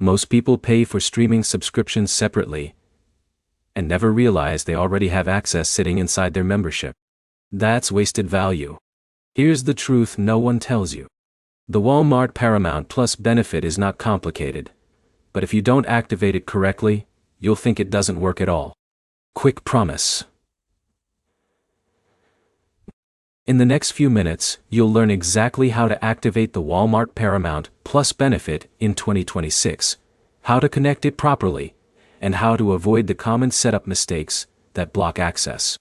Most people pay for streaming subscriptions separately and never realize they already have access sitting inside their membership. That's wasted value. Here's the truth no one tells you. The Walmart Paramount Plus benefit is not complicated, but if you don't activate it correctly, you'll think it doesn't work at all. Quick promise. In the next few minutes, you'll learn exactly how to activate the Walmart Paramount Plus benefit in 2026, how to connect it properly, and how to avoid the common setup mistakes that block access.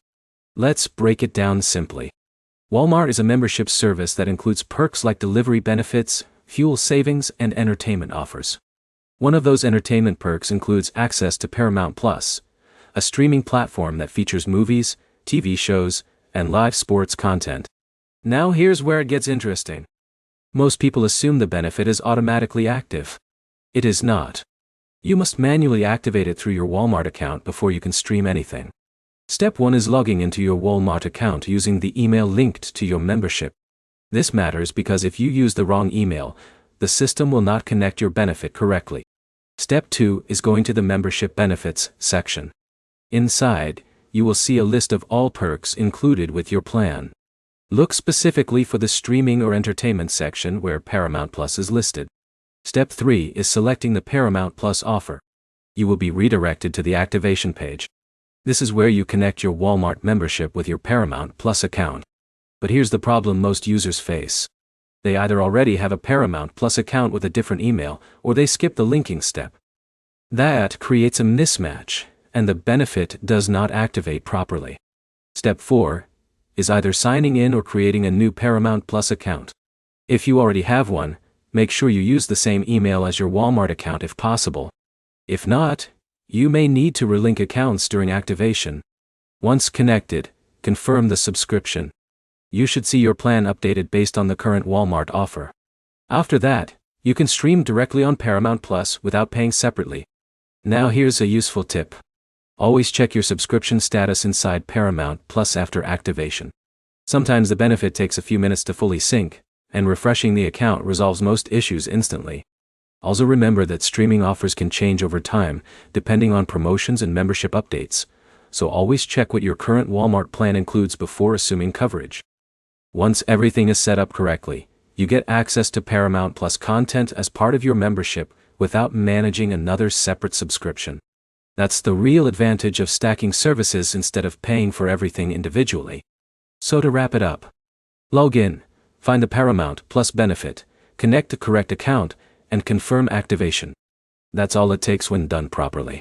Let's break it down simply. Walmart is a membership service that includes perks like delivery benefits, fuel savings, and entertainment offers. One of those entertainment perks includes access to Paramount Plus, a streaming platform that features movies, TV shows, and live sports content. Now here's where it gets interesting. Most people assume the benefit is automatically active. It is not. You must manually activate it through your Walmart account before you can stream anything. Step 1 is logging into your Walmart account using the email linked to your membership. This matters because if you use the wrong email, the system will not connect your benefit correctly. Step 2 is going to the Membership Benefits section. Inside, you will see a list of all perks included with your plan. Look specifically for the Streaming or Entertainment section where Paramount Plus is listed. Step 3 is selecting the Paramount Plus offer. You will be redirected to the activation page. This is where you connect your Walmart membership with your Paramount Plus account. But here's the problem most users face. They either already have a Paramount Plus account with a different email, or they skip the linking step. That creates a mismatch, and the benefit does not activate properly. Step 4 is either signing in or creating a new Paramount Plus account. If you already have one, make sure you use the same email as your Walmart account if possible. If not, you may need to relink accounts during activation. Once connected, confirm the subscription. You should see your plan updated based on the current Walmart offer. After that, you can stream directly on Paramount Plus without paying separately. Now here's a useful tip. Always check your subscription status inside Paramount Plus after activation. Sometimes the benefit takes a few minutes to fully sync, and refreshing the account resolves most issues instantly. Also remember that streaming offers can change over time, depending on promotions and membership updates, so always check what your current Walmart plan includes before assuming coverage. Once everything is set up correctly, you get access to Paramount Plus content as part of your membership without managing another separate subscription. That's the real advantage of stacking services instead of paying for everything individually. So to wrap it up, log in, find the Paramount Plus benefit, connect the correct account, and confirm activation. That's all it takes when done properly.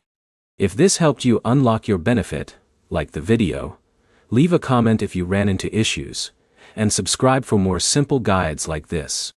If this helped you unlock your benefit, like the video, leave a comment if you ran into issues, and subscribe for more simple guides like this.